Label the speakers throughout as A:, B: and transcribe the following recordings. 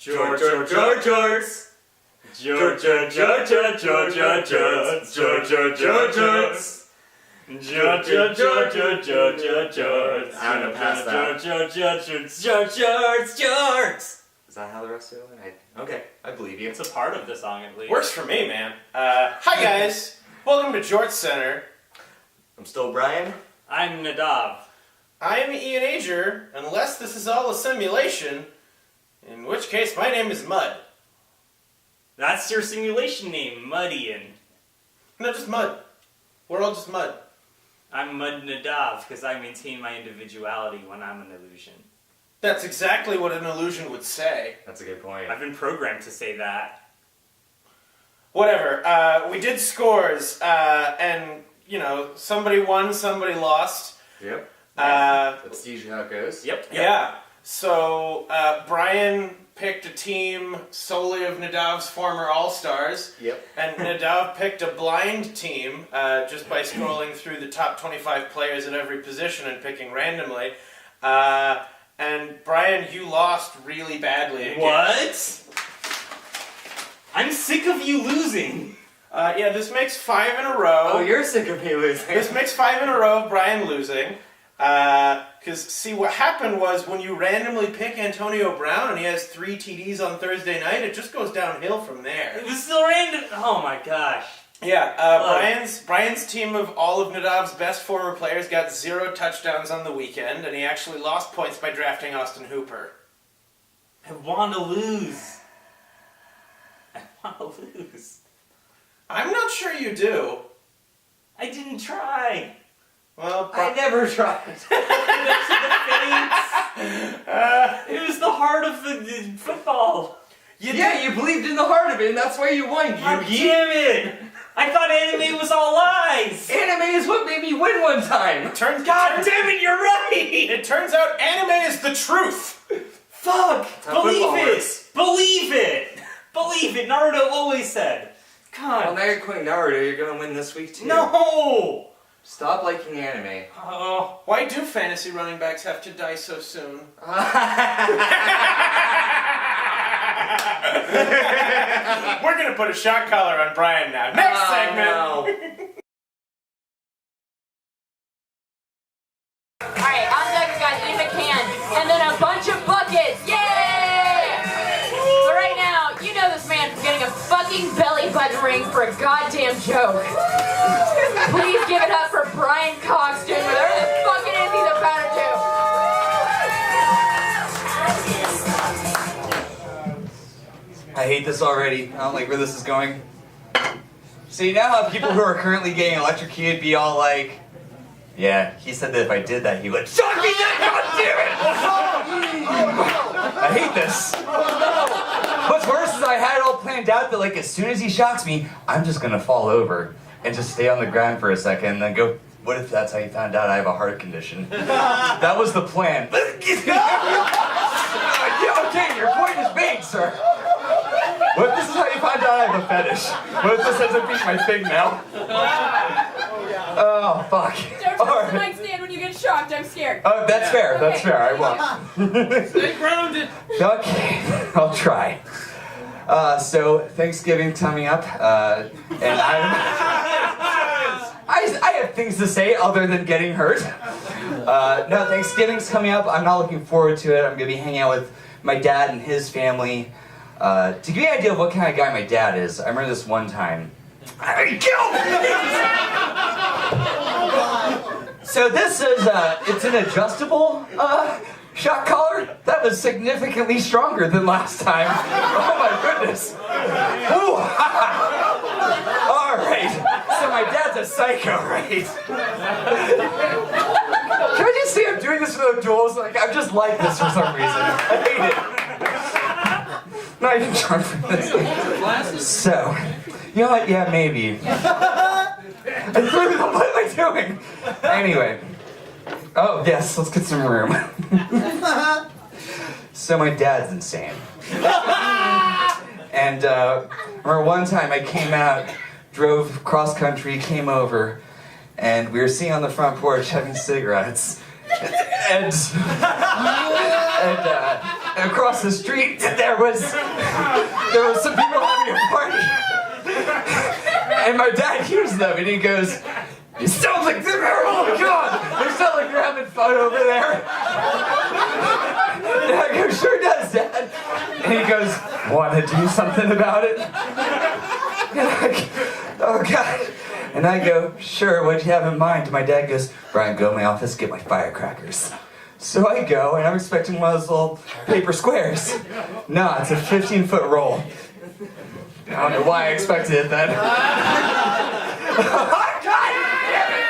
A: Georgia. I'm gonna pass that. Is that how the rest of it went? Okay, I believe you.
B: It's a part of the song at least.
C: Works for me, man. Hi guys, welcome to JortzCenter.
A: I'm still Brian.
B: I'm Nadav.
C: I'm Ian Ager, unless this is all a simulation, in which case my name is Mud.
B: That's your simulation name, Mudian.
C: No, just Mud. We're all just Mud.
B: I'm Mud Nadav because I maintain my individuality when I'm an illusion.
C: That's exactly what an illusion would say.
A: That's a good point.
B: I've been programmed to say that.
C: Whatever. We did scores, and, you know, somebody won, somebody lost.
A: Yep. That's usually how it goes.
B: Yep.
C: Yeah. So, Brian picked a team solely of Nadav's former All-Stars.
A: Yep.
C: And Nadav picked a blind team just by scrolling through the top 25 players at every position and picking randomly. And Brian, you lost really badly again.
B: What? I'm sick of you losing.
C: Yeah, this makes 5 in a row.
A: Oh, you're sick of me losing.
C: This makes 5 in a row of Brian losing. Because, see, what happened was when you randomly pick Antonio Brown and he has 3 TDs on Thursday night, it just goes downhill from there.
B: It was still random. Oh my gosh.
C: Yeah, Brian's team of all of Nadav's best former players got 0 touchdowns on the weekend, and he actually lost points by drafting Austin Hooper.
B: I want to lose. I want to lose.
C: I'm not sure you do.
B: I didn't try.
C: Well,
A: I never tried.
B: It was the heart of the football.
A: You believed in the heart of it, and that's why you won,
B: God
A: Yugi.
B: damn it! I thought anime was all lies!
A: Anime is what made me win one time.
B: God damn it, you're right!
C: It turns out anime is the truth!
B: Fuck!
A: how
B: Believe
A: football
B: it!
A: works.
B: Believe it! Believe it! Naruto always said. God.
A: Well, now you're quitting Naruto. You're gonna win this week too.
B: No!
A: Stop liking anime.
B: Oh.
C: Why do fantasy running backs have to die so soon? We're gonna put a shot collar on Brian now. Next segment!
A: No.
D: Alright, on deck we got Ian McCann, and then a bunch of buckets! Yay! So right now, you know this man from getting a fucking belly button ring for a goddamn joke. Please give it up for Brian Cox doing whatever the fuck it is he's about to do.
E: I hate this already. I don't like where this is going. So you know how people who are currently getting electrocuted be all like, yeah, he said that if I did that, he would shock me dead, god damn it! I hate this. What's worse is I had it all planned out that like as soon as he shocks me, I'm just gonna fall over and just stay on the ground for a second and then go, what if that's how you found out I have a heart condition? That was the plan. Yeah, okay, your point is made, sir. What if this is how you find out I have a fetish? What if this ends up being my thing now? Oh, fuck.
D: Don't touch the nightstand when you get shocked, I'm scared.
E: Oh, that's fair, that's
D: Okay.
E: fair, I won't.
C: Stay grounded!
E: Okay, I'll try. So, Thanksgiving coming up, and I have things to say other than getting hurt. No, Thanksgiving's coming up, I'm not looking forward to it. I'm gonna be hanging out with my dad and his family. To give you an idea of what kind of guy my dad is, I remember this one time. So this is, it's an adjustable shock collar that was significantly stronger than last time. Oh my goodness. Ooh. All right, so my dad's a psycho, right? Can I just say I'm doing this for the duels? Like, I'm just like this for some reason. I hate it. Not even trying for this. So, you know what? Yeah, maybe. What am I doing? Anyway. Oh, yes, let's get some room. So my dad's insane. And remember one time I came out, drove cross country, came over, and we were sitting on the front porch having cigarettes. And across the street, there was some people having a party. And my dad hears them and he goes, "It sounds like they're, oh my God, it sounds like you're having fun over there." And I go, "Sure does, Dad." And he goes, "Want to do something about it?" And I go, "Oh God." And I go, "Sure, what'd you have in mind?" And my dad goes, "Brian, go to my office, get my firecrackers." So I go, and I'm expecting one of those little paper squares. No, it's a 15-foot roll. I don't know why I expected it then. Oh, God damn it!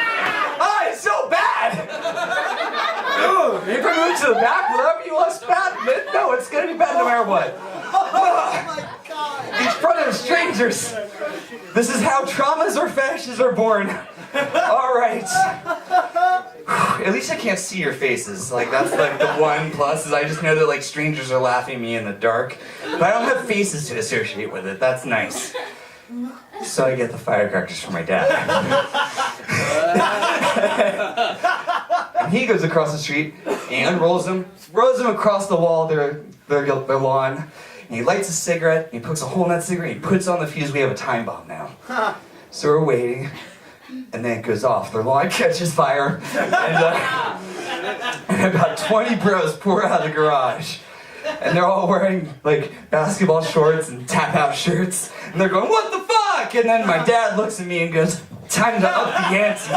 E: Oh, it's so bad! Ugh, if I move to the back, will that be less bad? No, it's gonna be bad no matter what. In front of strangers. This is how traumas or fetishes are born. All right. At least I can't see your faces. Like, that's like the one plus, is I just know that like strangers are laughing at me in the dark. But I don't have faces to associate with it. That's nice. So I get the firecrackers from my dad. And he goes across the street and rolls them across the wall, their lawn. And he lights a cigarette, and he pokes a hole in that cigarette, and he puts on the fuse. We have a time bomb now. So we're waiting, and then it goes off. Their lawn catches fire, and about 20 bros pour out of the garage. And they're all wearing, like, basketball shorts and tap-out shirts. And they're going, "What the fuck?" And then my dad looks at me and goes, "Time to up the ante.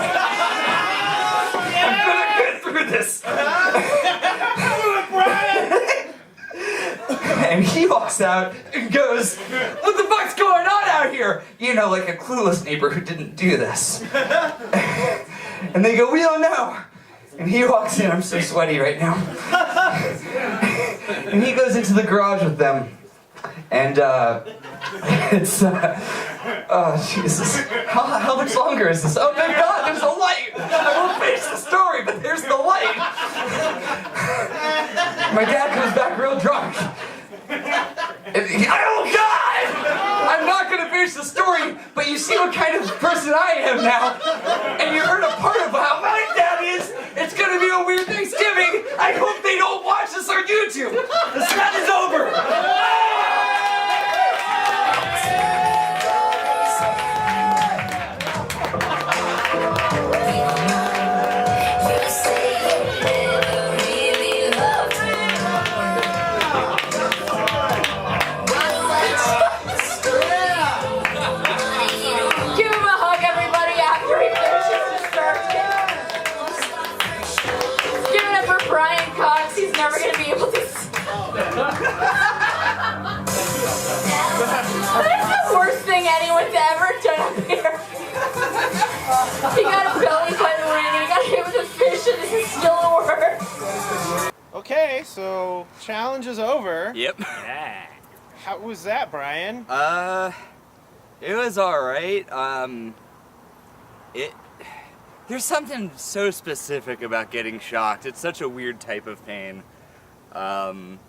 E: I'm gonna get through this." And he walks out and goes, "What the fuck's going on out here?" You know, like a clueless neighbor who didn't do this. And they go, "We don't know." And he walks in, I'm so sweaty right now. And he goes into the garage with them. And it's, oh Jesus. How much longer is this? Oh my God, there's a light! I won't finish the story, but there's the light! My dad comes back real drunk. And oh God! I'm not gonna finish the story, but you see what kind of person I am now. And you heard a part of how my dad is. It's gonna be a weird Thanksgiving. I hope they don't watch this on YouTube. The set is over.
D: Never gonna be able to. That's the worst thing anyone's ever done up here. He got a belly button ring and he got hit with a fish and this is still the worst.
C: Okay, so challenge is over.
F: Yep.
B: Yeah.
C: How was that, Brian?
F: It was alright. There's something so specific about getting shocked. It's such a weird type of pain. I'm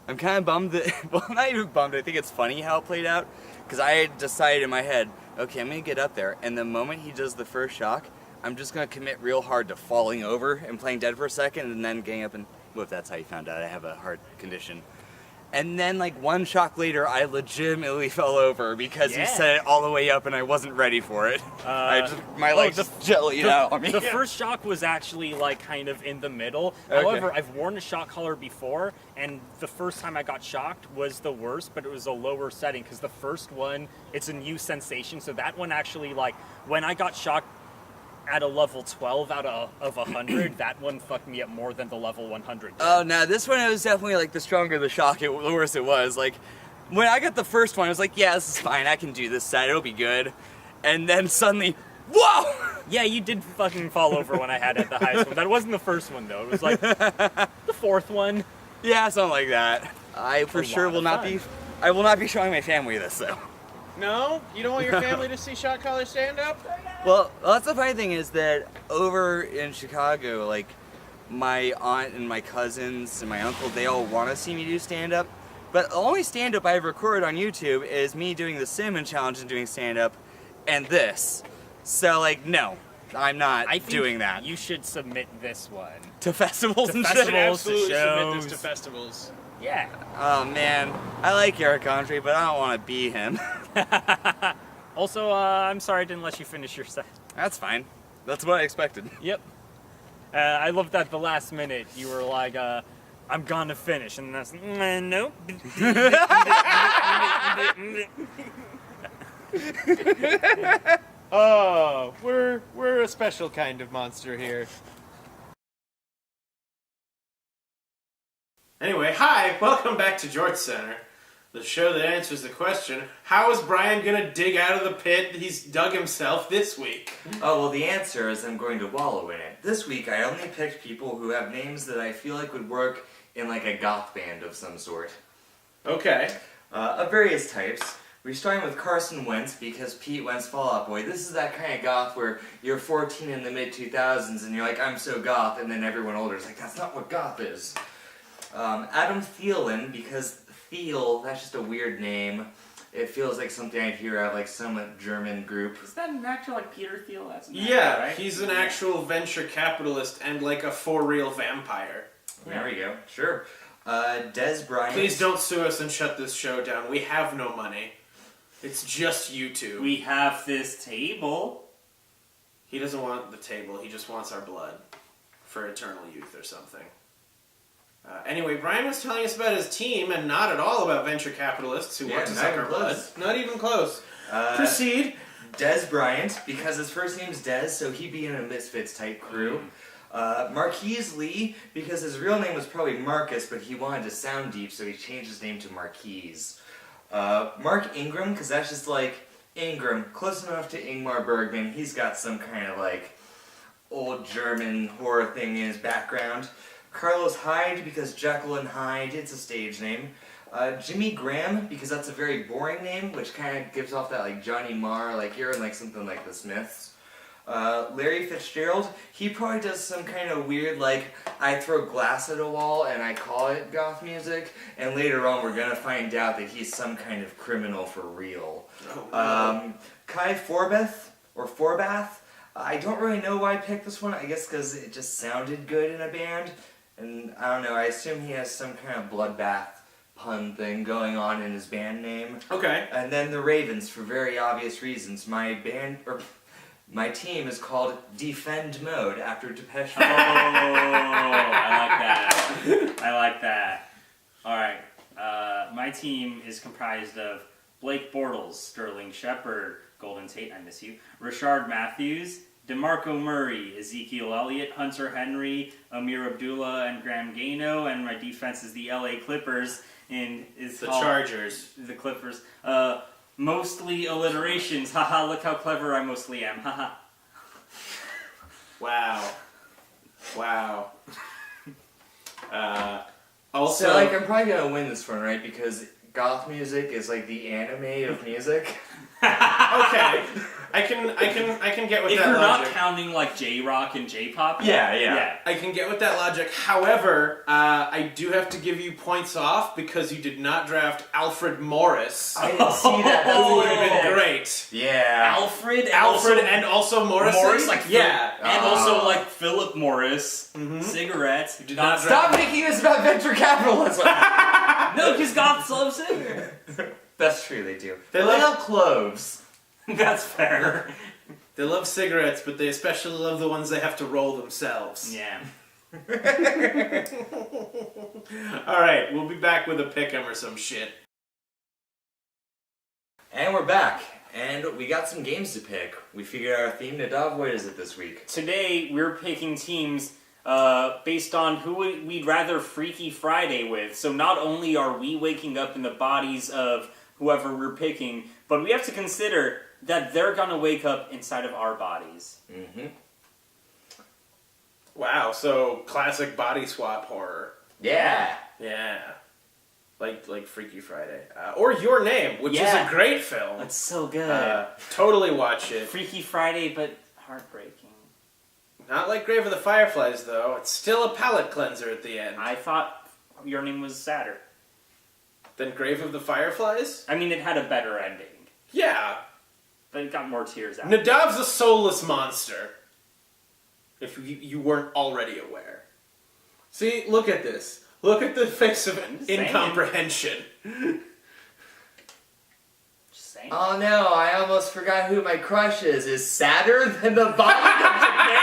F: kind of bummed that, well, not even bummed, I think it's funny how it played out, because I had decided in my head, okay, I'm going to get up there, and the moment he does the first shock, I'm just going to commit real hard to falling over and playing dead for a second, and then getting up and, well, if that's how you found out, I have a heart condition. And then, like, one shock later, I legitimately fell over because he set it all the way up and I wasn't ready for it. My legs just jellied out on me.
B: The first shock was actually, like, kind of in the middle. Okay. However, I've worn a shock collar before, and the first time I got shocked was the worst, but it was a lower setting, because the first one, it's a new sensation, so that one actually, like, when I got shocked at a level 12 out of 100, that one fucked me up more than the level 100 did.
F: Oh, no, this one, it was definitely, like, the stronger the shock, the worse it was. Like, when I got the first one, I was like, yeah, this is fine, I can do this set, it'll be good. And then suddenly, whoa!
B: Yeah, you did fucking fall over when I had it at the highest one. That wasn't the first one, though. It was, like, the fourth one.
F: Yeah, something like that. I for sure will not be, I will not be showing my family this, though.
C: No? You don't want your family to see Shot Collar stand up?
F: Well, that's the funny thing is that over in Chicago, like, my aunt and my cousins and my uncle, they all want to see me do stand-up. But the only stand-up I've recorded on YouTube is me doing the Cinnamon Challenge and doing stand-up, and this. So, like, no, I'm not doing that.
B: You should submit this one.
F: To festivals and
B: festivals,
F: shit.
C: Absolutely submit
B: shows.
C: this to festivals.
B: Yeah.
F: Oh man, I like Eric Andre, but I don't want to be him.
B: Also, I'm sorry I didn't let you finish your set.
F: That's fine. That's what I expected.
B: Yep. I love that the last minute you were like, I'm gonna finish, and that's nope.
C: Oh, we're a special kind of monster here. Anyway, hi, welcome back to JortzCenter, the show that answers the question, how is Brian gonna dig out of the pit he's dug himself this week?
A: Oh, well, the answer is I'm going to wallow in it. This week, I only picked people who have names that I feel like would work in, like, a goth band of some sort.
C: Okay.
A: Of various types. We're starting with Carson Wentz, because Pete Wentz, Fall Out Boy. This is that kind of goth where you're 14 in the mid-2000s, and you're like, I'm so goth, and then everyone older is like, that's not what goth is. Adam Thielen, because Thiel, that's just a weird name. It feels like something I'd hear out of like some German group.
B: Is that an actor like Peter Thiel? That's an actor,
C: Yeah,
B: right?
C: he's an actual venture capitalist and like a for-real vampire.
A: There we go, sure. Des Bryant.
C: Please don't sue us and shut this show down. We have no money. It's just YouTube.
B: We have this table.
C: He doesn't want the table, he just wants our blood. For eternal youth or something. Anyway, Brian was telling us about his team and not at all about venture capitalists who want to suck our blood. Not even close. Proceed.
A: Des Bryant, because his first name's Des, so he'd be in a Misfits type crew. Marquise Lee, because his real name was probably Marcus, but he wanted to sound deep, so he changed his name to Marquise. Mark Ingram, because that's just like Ingram, close enough to Ingmar Bergman. He's got some kind of like old German horror thing in his background. Carlos Hyde, because Jekyll and Hyde, it's a stage name. Jimmy Graham, because that's a very boring name, which kind of gives off that like Johnny Marr, like you're in like something like the Smiths. Larry Fitzgerald, he probably does some kind of weird like, I throw glass at a wall and I call it goth music, and later on we're gonna find out that he's some kind of criminal for real.
C: Oh, no.
A: Kai Forbath, I don't really know why I picked this one, I guess because it just sounded good in a band. And I don't know, I assume he has some kind of bloodbath pun thing going on in his band name.
C: Okay.
A: And then the Ravens, for very obvious reasons. My team is called Defend Mode after Depeche Mode.
B: Oh, I like that. I like that. Alright, my team is comprised of Blake Bortles, Sterling Shepard, Golden Tate, I miss you, Rashard Matthews, DeMarco Murray, Ezekiel Elliott, Hunter Henry, Amir Abdullah, and Graham Gano, and my defense is the LA Clippers, and is
C: The
B: called
C: Chargers.
B: The Clippers. Mostly alliterations. Haha, look how clever I mostly am. Haha.
C: Wow. Wow. Also,
A: So, like, I'm probably gonna win this one, right? Because goth music is like the anime of music.
C: okay. I can get with
B: If
C: that
B: you're not
C: logic.
B: counting like J-rock and J-pop.
A: Yeah.
C: I can get with that logic. However, I do have to give you points off because you did not draft Alfred Morris.
A: I didn't see that.
C: Who would have been great.
A: Yeah.
B: Alfred
C: And also Morris.
B: Morris, like
C: yeah.
B: and also like Philip Morris,
C: Mm-hmm.
B: cigarettes.
C: did not
E: Stop making this about venture capitalism.
B: No, because goths love cigarettes.
A: That's true, they do.
C: They
A: They
C: love-
A: love cloves.
B: That's fair.
C: They love cigarettes, but they especially love the ones they have to roll themselves.
B: Yeah.
C: Alright, we'll be back with a pick'em or some shit.
A: And we're back. And we got some games to pick. We figured out our theme. Nadav, what is it this week?
B: Today we're picking teams based on who we'd rather Freaky Friday with. So not only are we waking up in the bodies of whoever we're picking, but we have to consider that they're gonna wake up inside of our bodies.
A: Mm-hmm.
C: Wow, so classic body swap horror.
A: Yeah.
C: Yeah. Like Freaky Friday. Or Your Name, which is
B: Yeah.
C: a great film.
B: That's so good.
C: Totally watch it.
B: Freaky Friday, but heartbreaking.
C: Not like Grave of the Fireflies, though. It's still a palate cleanser at the end.
B: I thought Your Name was sadder.
C: Then Grave of the Fireflies?
B: I mean, it had a better ending,
C: Yeah.
B: but it got more tears out.
C: Nadav's a soulless monster. If you weren't already aware. See, look at this. Look at the face of
B: saying.
C: incomprehension.
B: Just saying.
A: Oh no, I almost forgot who my crush is. Is sadder than the body of Japan?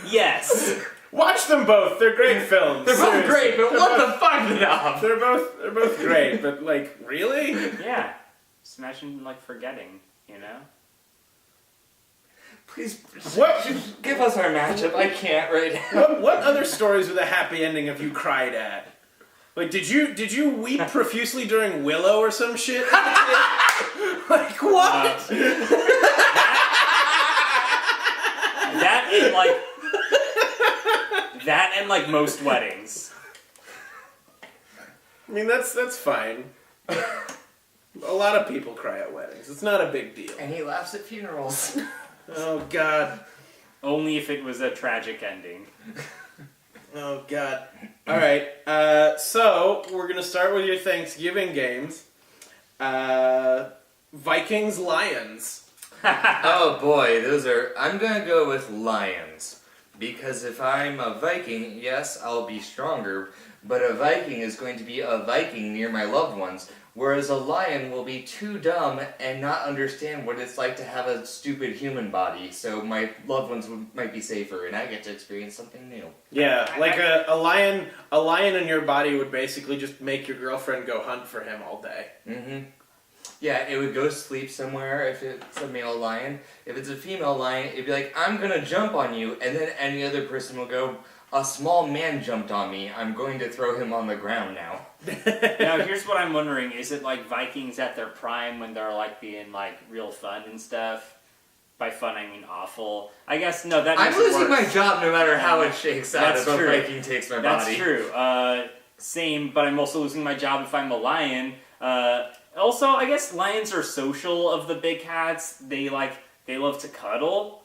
B: Yes.
C: Watch them both. They're great films.
A: They're both
C: Seriously.
A: great, but what the fuck, Nadav?
C: They're both great, but like, really?
B: Yeah. Just imagine like forgetting, you know?
A: Please,
C: What?
A: give us our matchup. I can't right now.
C: What other stories with a happy ending have you cried at? Like, did you weep profusely during Willow or some shit? Like what?
B: That and like most weddings.
C: I mean, that's fine. A lot of people cry at weddings. It's not a big deal.
A: And he laughs at funerals.
C: Oh God.
B: Only if it was a tragic ending.
C: Oh God. All right. So we're gonna start with your Thanksgiving games. Vikings Lions.
A: Oh boy, I'm gonna go with lions. Because if I'm a Viking, yes, I'll be stronger, but a Viking is going to be a Viking near my loved ones, whereas a lion will be too dumb and not understand what it's like to have a stupid human body, so my loved ones might be safer, and I get to experience something new.
C: Yeah, like a lion in your body would basically just make your girlfriend go hunt for him all day.
A: Mm-hmm. Yeah, it would go sleep somewhere if it's a male lion. If it's a female lion, it'd be like, I'm gonna jump on you, and then any other person will go, a small man jumped on me, I'm going to throw him on the ground now.
B: Now here's what I'm wondering, is it like Vikings at their prime when they're like being like real fun and stuff? By fun I mean awful. I guess, no, that makes
A: I'm losing
B: it worse.
A: my job no matter how it shakes out
B: That's
A: if
B: true.
A: a Viking takes my
B: That's
A: body.
B: true. Same, but I'm also losing my job if I'm a lion. Also, I guess lions are social of the big cats. They love to cuddle.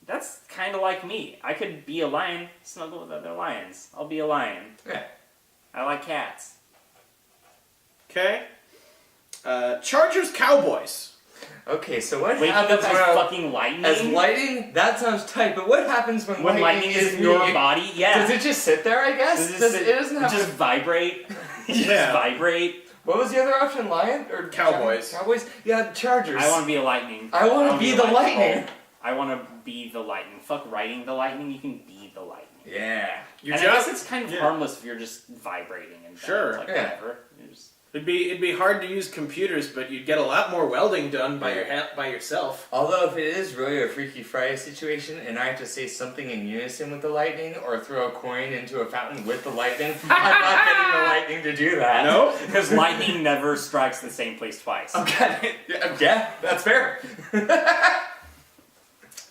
B: That's kind of like me. I could be a lion, snuggle with other lions. I'll be a lion.
A: Yeah.
B: I like cats.
C: Okay. Chargers Cowboys.
A: Okay, so what
B: Waking
A: happens
B: up
A: when
B: as fucking lightning?
A: as lightning? That sounds tight, but what happens when
B: lightning is in your body? Yeah.
A: Does it just sit there, I guess? It doesn't have
B: just
A: to...
B: vibrate.
C: Yeah.
B: Just vibrate.
A: What was the other option? Lion? Or
C: Cowboys.
A: Cowboys? Yeah, Chargers.
B: I want to be a lightning.
A: I want to be the lightning.
B: I want to be the lightning. Fuck riding the lightning, you can be the lightning.
A: Yeah.
C: Your
B: And
C: job-
B: I guess it's kind of harmless if you're just vibrating and
C: Sure.
B: It's like
A: Yeah.
B: whatever. You're just-
C: It'd be hard to use computers, but you'd get a lot more welding done by yourself.
A: Although if it is really a Freaky Friday situation and I have to say something in unison with the lightning or throw a coin into a fountain with the lightning, I'm not getting the lightning to do that.
C: Nope.
B: Because lightning never strikes the same place twice.
A: Okay. Yeah, that's fair.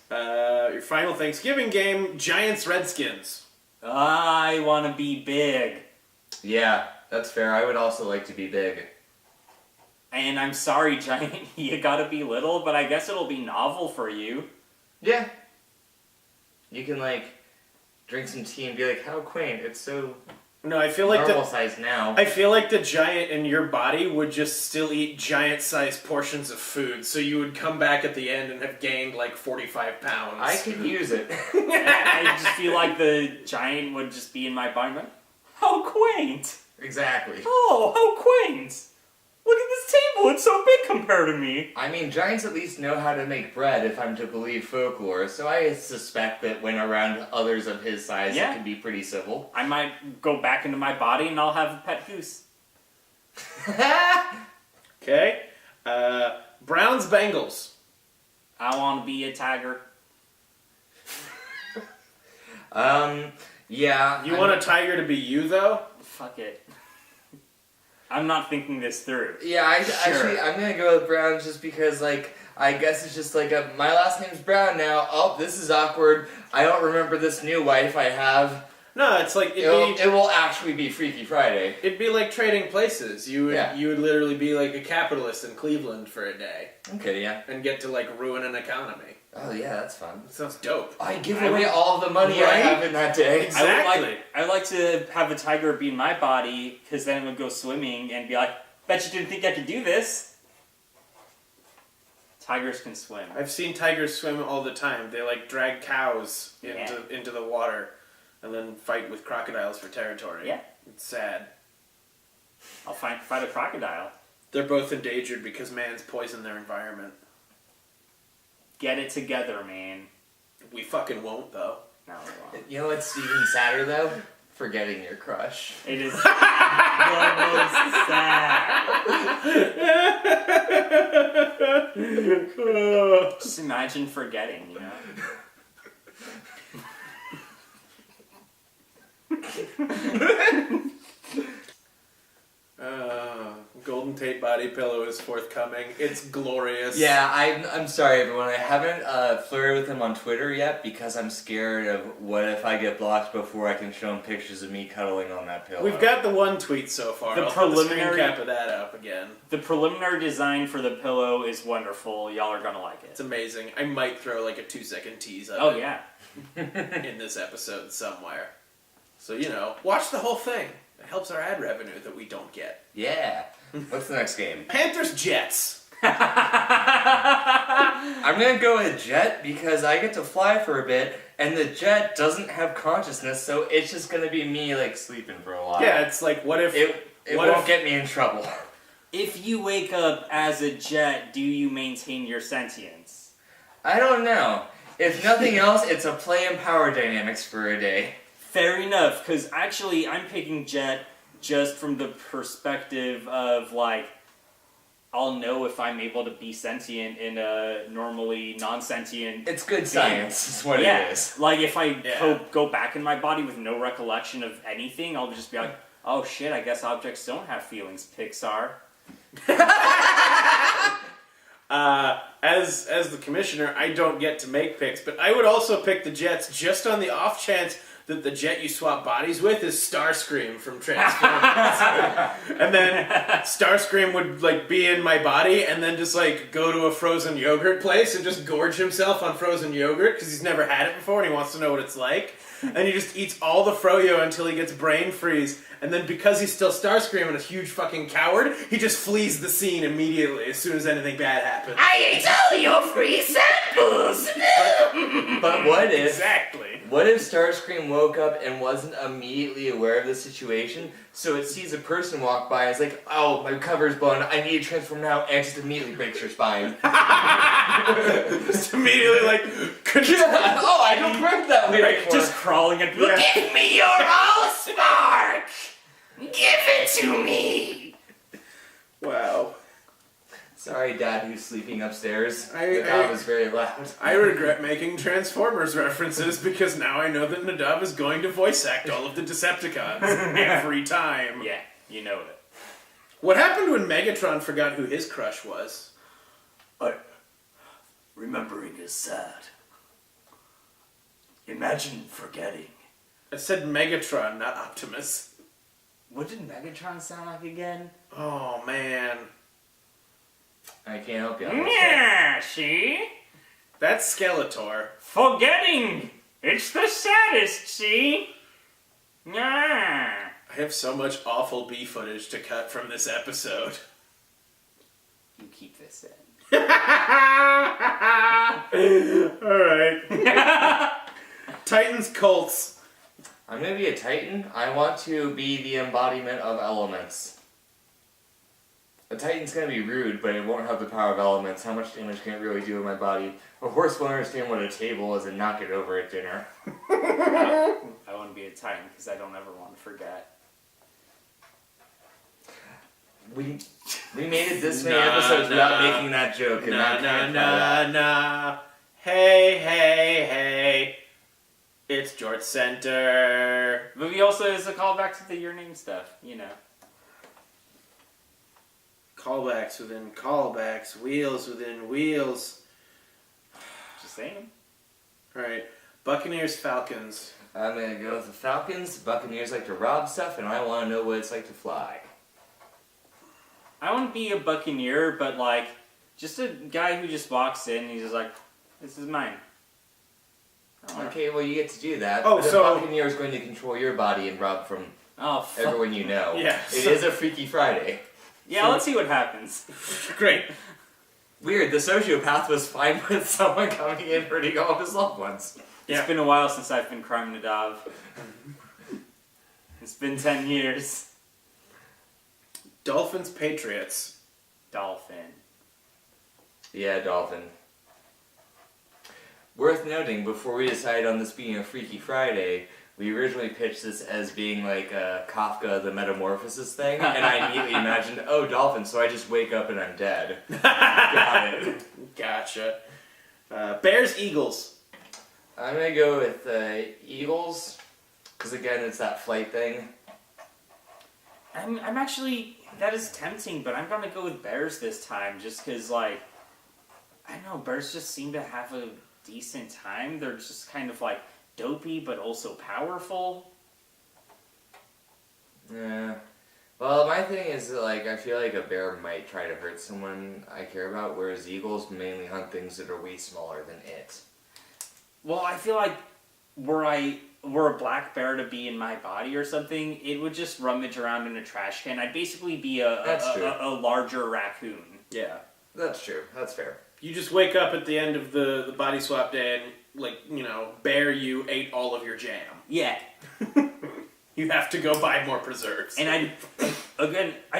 C: Your final Thanksgiving game, Giants Redskins.
B: I want to be big.
A: Yeah, that's fair. I would also like to be big.
B: And I'm sorry, Giant, you gotta be little, but I guess it'll be novel for you.
A: Yeah. You can, drink some tea and be like, how quaint. It's so
C: No, I feel like
A: normal size now.
C: I feel like the giant in your body would just still eat giant-sized portions of food, so you would come back at the end and have gained 45 pounds.
A: I could use it.
B: I just feel like the giant would just be in my body going, how quaint!
A: Exactly.
B: Oh, how quaint! Look at this table, it's so big compared to me!
A: I mean, giants at least know how to make bread, if I'm to believe folklore, so I suspect that when around others of his size,
B: Yeah.
A: it can be pretty civil.
B: I might go back into my body and I'll have a pet goose.
C: Okay. Browns Bengals.
B: I want to be a tiger.
A: Yeah.
C: You want a tiger to be you, though?
B: Fuck it. I'm not thinking this through.
A: Yeah, actually, I'm gonna go with Brown just because, I guess it's just my last name's Brown now. Oh, this is awkward. I don't remember this new wife I have.
C: No, it's like
A: It will actually be Freaky Friday.
C: it'd be like trading places. You would
A: Yeah.
C: you would literally be like a capitalist in Cleveland for a day
A: Okay, yeah.
C: and get to ruin an economy.
A: Oh, yeah, that's fun.
C: That sounds dope.
A: I give away all the money I
C: Right?
A: have in that day.
C: Exactly.
B: I'd like to have a tiger be in my body, because then it would go swimming and be like, bet you didn't think I could do this.
G: Tigers can swim.
C: I've seen tigers swim all the time. They like drag cows into the water and then fight with crocodiles for territory.
G: Yeah.
C: It's sad.
G: I'll fight a crocodile.
C: They're both endangered because man's poisoned their environment.
G: Get it together, man.
C: We fucking won't, though.
G: No, we won't.
A: You know what's even sadder though? Forgetting your crush.
G: It is the most sad. Just imagine forgetting, you know?
C: Golden Tate body pillow is forthcoming. It's glorious.
A: Yeah, I'm sorry everyone. I haven't flirted with him on Twitter yet because I'm scared of what if I get blocked before I can show him pictures of me cuddling on that pillow.
C: We've got the one tweet so far.
G: The
C: I'll
G: preliminary-
C: put the screen cap of that up again.
G: The preliminary design for the pillow is wonderful. Y'all are gonna like
C: It's
G: it.
C: amazing. I might throw like a 2-second tease of
G: Oh,
C: it
G: yeah.
C: in this episode somewhere. So, you know, watch the whole thing. It helps our ad revenue that we don't get.
A: Yeah. What's the next game?
C: Panthers Jets.
A: I'm gonna go with Jet because I get to fly for a bit, and the Jet doesn't have consciousness, so it's just gonna be me like sleeping for a while.
C: Yeah, it's like what if
A: It
C: what
A: won't
C: if-
A: get me in trouble.
G: If you wake up as a jet, do you maintain your sentience?
A: I don't know. If nothing else, it's a play in power dynamics for a day.
G: Fair enough, because actually I'm picking jet just from the perspective of, like, I'll know if I'm able to be sentient in a normally non-sentient...
A: It's good science, is what
G: yeah,
A: it is.
G: like if I
C: Yeah.
G: go back in my body with no recollection of anything, I'll just be like, oh shit, I guess objects don't have feelings, Pixar.
C: As the commissioner, I don't get to make picks, but I would also pick the Jets just on the off chance that the jet you swap bodies with is Starscream from Transformers. And then Starscream would like be in my body and then just like go to a frozen yogurt place and just gorge himself on frozen yogurt because he's never had it before and he wants to know what it's like. And he just eats all the froyo until he gets brain freeze. And then because he's still Starscream and a huge fucking coward, he just flees the scene immediately as soon as anything bad happens.
A: I ate all your free samples! But what if...
C: Exactly.
A: What if Starscream woke up and wasn't immediately aware of the situation, so it sees a person walk by and is like, oh, my cover's blown, I need to transform now, and just immediately breaks your spine.
C: Just immediately like...
A: Oh, I don't work that way
G: Right,
A: before.
G: just crawling and...
C: Yeah.
A: Give me your Allspark! Give it to me!
C: Wow.
A: Sorry, Dad, who's sleeping upstairs.
C: I-
A: That was very loud.
C: I regret making Transformers references because now I know that Nadav is going to voice act all of the Decepticons every time.
G: Yeah, you know it.
C: What happened when Megatron forgot who his crush was?
G: Remembering is sad. Imagine forgetting.
C: I said Megatron, not Optimus.
G: What did Megatron sound like again?
C: Oh, man.
A: I can't help you.
G: Yeah, see?
C: That's Skeletor.
G: Forgetting! It's the saddest, see? Yeah.
C: I have so much awful B footage to cut from this episode.
G: You keep this in.
C: Alright. Titans Colts.
A: I'm gonna be a Titan. I want to be the embodiment of elements. A Titan's gonna be rude, but it won't have the power of elements. How much damage can it really do in my body? A horse will understand what a table is and knock it over at dinner.
G: I want to be a Titan because I don't ever want to forget.
A: We made it this many
C: Nah,
A: episodes without
C: nah.
A: making that joke, and
C: Nah,
A: I can't try that.
C: nah. Hey, hey, hey. It's JortzCenter.
G: Movie also is a callback to the Your Name stuff, you know.
C: Callbacks within callbacks, wheels within wheels.
G: Just saying.
C: Alright, Buccaneers Falcons.
A: I'm gonna go with the Falcons. Buccaneers like to rob stuff, and I want to know what it's like to fly.
G: I want to be a Buccaneer, but like, just a guy who just walks in and he's just like, this is mine.
A: Okay, well you get to do that.
C: Oh,
A: but
C: so-
A: the Buccaneer is going to control your body and rob from
G: Oh, fuck.
A: everyone you know.
C: Yeah,
A: It
C: so-
A: is a Freaky Friday.
G: Yeah, let's see what happens.
C: Great.
A: Weird, the sociopath was fine with someone coming in hurting all of his loved ones.
G: It's been a while since I've been crying, Nadav. It's been 10 years.
C: Dolphins, Patriots.
G: Dolphin.
A: Yeah, Dolphin. Worth noting, before we decided on this being a Freaky Friday, we originally pitched this as being like a Kafka the Metamorphosis thing, and I immediately imagined, oh, dolphin, so I just wake up and I'm dead. Got it.
C: Gotcha. Bears, Eagles.
A: I'm gonna go with Eagles, because again, it's that flight thing.
G: I'm actually, that is tempting, but I'm gonna go with Bears this time, just because, like, I don't know, Bears just seem to have a decent time. They're just kind of, like, dopey, but also powerful.
A: Yeah. Well, my thing is that, like, I feel like a bear might try to hurt someone I care about, whereas eagles mainly hunt things that are way smaller than it.
G: Well, I feel like were a black bear to be in my body or something, it would just rummage around in a trash can. I'd basically be a larger raccoon.
C: Yeah.
A: That's true. That's fair.
C: You just wake up at the end of the body swap day and, like, you know, bear you ate all of your jam.
G: Yeah.
C: You have to go buy more preserves.
G: And I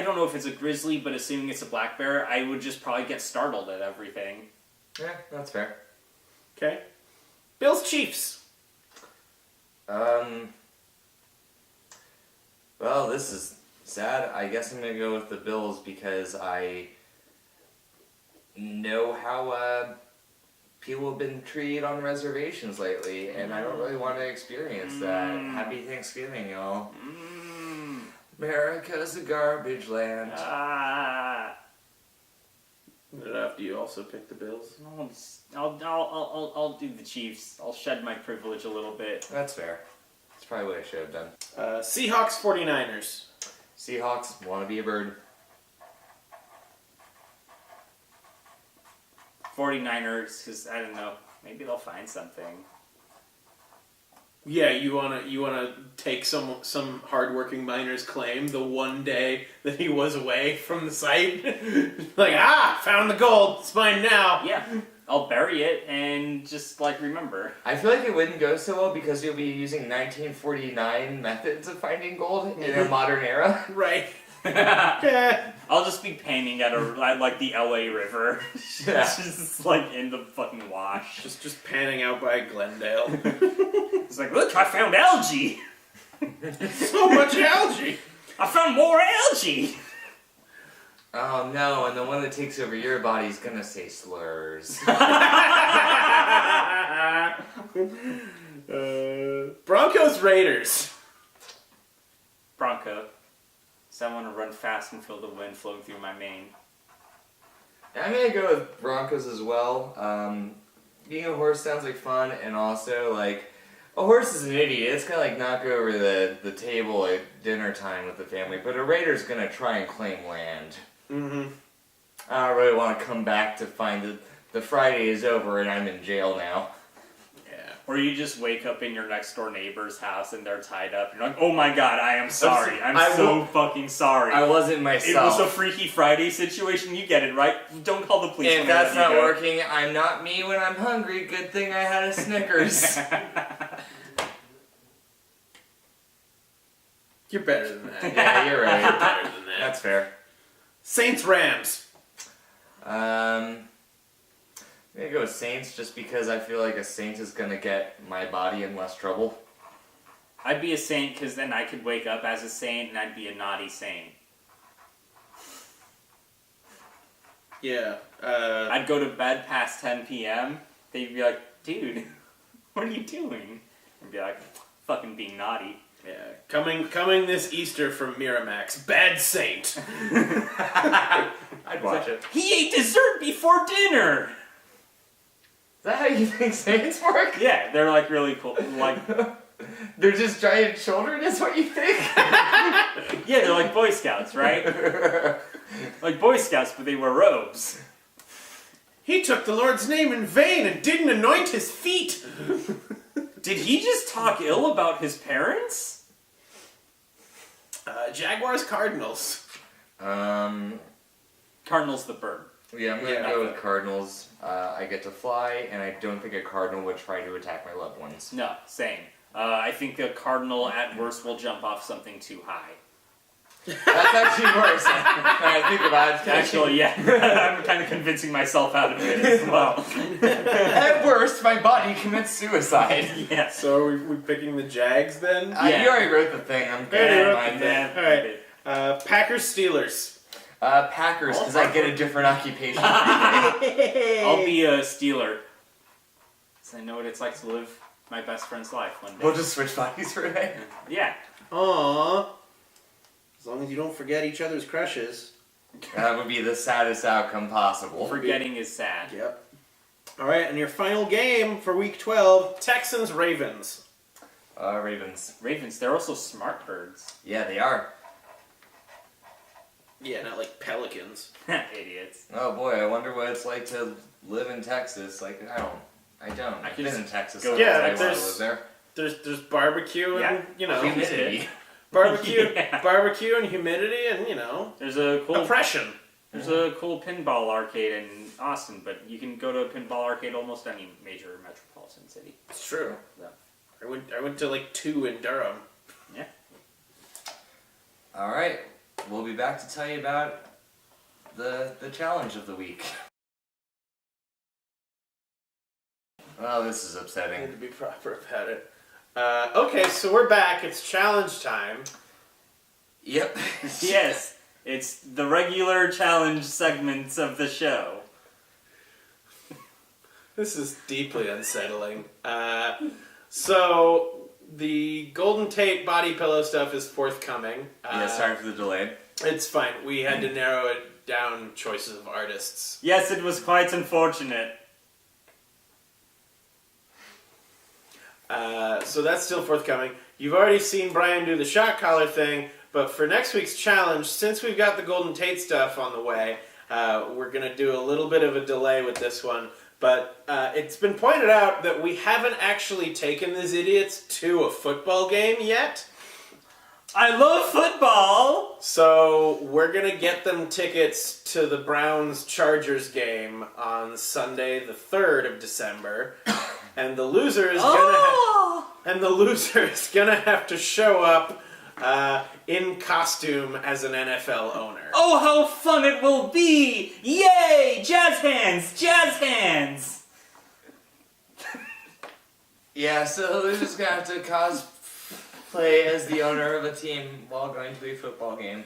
G: don't know if it's a grizzly, but assuming it's a black bear, I would just probably get startled at everything.
A: Yeah, that's fair.
C: Okay. Bills, Chiefs.
A: Well, this is sad. I guess I'm gonna go with the Bills because I know how people have been treated on reservations lately, and I don't really want to experience that. Happy Thanksgiving, y'all. America's a garbage land.
C: Do you also pick the Bills?
G: I'll do the Chiefs. I'll shed my privilege a little bit.
A: That's fair. That's probably what I should have done.
C: Seahawks, 49ers.
A: Seahawks, want to be a bird.
G: 49ers, because I don't know, maybe they'll find something.
C: Yeah, you wanna take some hardworking miner's claim the one day that he was away from the site. Like, found the gold, it's mine now.
G: Yeah, I'll bury it and just, like, remember.
A: I feel like it wouldn't go so well because you'll be using 1949 methods of finding gold in a modern era.
C: Right.
G: I'll just be painting at like the LA River. Just like in the fucking wash.
C: Just panning out by Glendale.
G: It's like, look, I found algae.
C: So much algae.
G: I found more algae.
A: Oh no, and the one that takes over your body's gonna say slurs.
C: Broncos, Raiders.
G: Bronco. So I want to run fast and feel the wind flowing through my mane.
A: I'm gonna go with Broncos as well. Being a horse sounds like fun, and also, like, a horse is an idiot. It's gonna, like, knock over the table at dinner time with the family, but a Raider's gonna try and claim land.
C: Mm-hmm.
A: I don't really want to come back to find that the Friday is over and I'm in jail now.
G: Or you just wake up in your next door neighbor's house and they're tied up. You're like, oh my god, I am sorry. I'm so fucking sorry.
A: I wasn't myself.
G: It was a Freaky Friday situation. You get it, right? Don't call the police.
A: If that's not working, I'm not me when I'm hungry. Good thing I had a Snickers.
C: You're better than that.
A: Yeah, you're right.
C: You're better than that.
A: That's fair.
C: Saints, Rams.
A: I'm gonna go with Saints just because I feel like a Saint is gonna get my body in less trouble.
G: I'd be a saint because then I could wake up as a saint and I'd be a naughty saint.
C: Yeah.
G: I'd go to bed past 10 p.m. They'd be like, dude, what are you doing? I'd be like, fucking being naughty.
C: Yeah. Coming this Easter from Miramax. Bad Saint.
A: I'd watch it.
G: He ate dessert before dinner!
A: Is that how you think Saints work?
G: Yeah, they're like really cool. Like,
A: they're just giant children, is what you think?
G: yeah, they're like Boy Scouts, right? Like Boy Scouts, but they wear robes.
C: He took the Lord's name in vain and didn't anoint his feet.
G: Did he just talk ill about his parents?
C: Jaguars, Cardinals.
G: Cardinals the bird.
A: Yeah, I'm gonna go with Cardinals. I get to fly, and I don't think a cardinal would try to attack my loved ones.
G: No, same. I think a cardinal at worst will jump off something too high.
A: That's actually worse. When I think about it.
G: Actually, yeah. I'm kind of convincing myself out of it as well.
E: At worst, my body commits suicide.
G: Yeah.
C: So are we picking the Jags then?
G: Yeah.
A: You already wrote the thing. I'm good.
C: Yeah,
A: Mine then.
C: Alright. Packers Steelers.
A: Packers, because I get a different occupation.
G: I'll be a Steeler. So I know what it's like to live my best friend's life one day.
A: We'll just switch bodies for a day.
G: Yeah.
C: Aww. As long as you don't forget each other's crushes.
A: That would be the saddest outcome possible.
G: Forgetting is sad.
C: Yep. Alright, and your final game for week 12, Texans-Ravens.
A: Ravens.
G: Ravens, they're also smart birds.
A: Yeah, they are.
C: Yeah, not like pelicans.
G: Idiots.
A: Oh boy, I wonder what it's like to live in Texas. Like, I don't. I've been in Texas.
G: go-
A: So
C: Yeah,
A: I want to
C: there's-
A: live there.
C: There's barbecue and,
G: Yeah.
C: you know,
A: Humidity.
C: barbecue,
G: Yeah.
C: barbecue and humidity and, you know,
G: There's a cool
C: oppression.
G: There's a cool pinball arcade in Austin, but you can go to a pinball arcade almost any major metropolitan city.
C: It's true.
G: Yeah.
C: I went to like 2 in Durham.
G: Yeah.
A: All right, we'll be back to tell you about the challenge of the week. Oh, this is
C: I need
A: upsetting.
C: to be proper about it. Okay, so we're back. It's challenge time.
A: Yep.
G: Yes, it's the regular challenge segments of the show.
C: This is deeply unsettling. So the Golden Tate body pillow stuff is forthcoming.
A: Yeah, sorry for the delay.
C: It's fine. We had to narrow it down. Choices of artists.
G: Yes, it was quite unfortunate.
C: So that's still forthcoming. You've already seen Brian do the shot collar thing, but for next week's challenge, since we've got the Golden Tate stuff on the way, we're going to do a little bit of a delay with this one. But it's been pointed out that we haven't actually taken these idiots to a football game yet.
G: I love football!
C: So we're going to get them tickets to the Browns-Chargers game on Sunday the 3rd of December. And the loser is gonna have to show up in costume as an NFL owner.
G: Oh, how fun it will be! Yay! Jazz hands! Jazz hands!
A: Yeah, so they're just gonna have to cosplay as the owner of a team while going to a football game.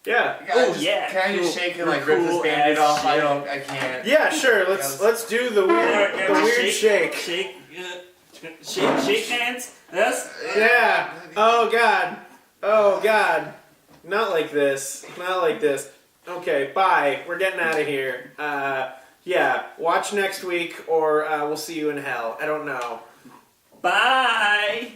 C: Yeah.
A: Can I just shake and like rip this bandit off? I can't.
C: Yeah, sure. Let's do the weird shake.
G: Shake hands. Yes.
C: Yeah. Oh God. Not like this. Not like this. Okay. Bye. We're getting out of here. Yeah. Watch next week, or we'll see you in hell. I don't know.
G: Bye.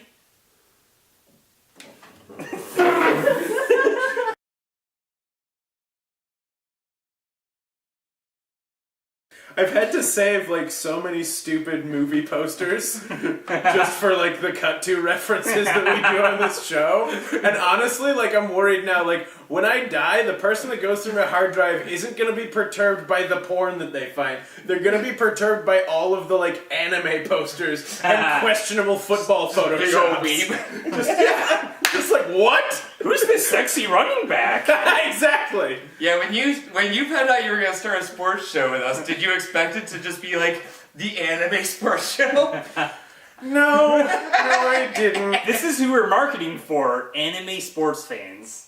C: I've had to save like so many stupid movie posters just for like the cut to references that we do on this show. And honestly, like I'm worried now, like when I die, the person that goes through my hard drive isn't gonna be perturbed by the porn that they find. They're gonna be perturbed by all of the like anime posters and questionable football photoshops.
A: Big old weeb.
C: Just like what?
G: Who's this sexy running back?
C: Exactly.
A: Yeah, when you found out you were gonna start a sports show with us, did you expect it to just be like the anime sports show?
C: No, I didn't.
G: This is who we're marketing for, anime sports fans.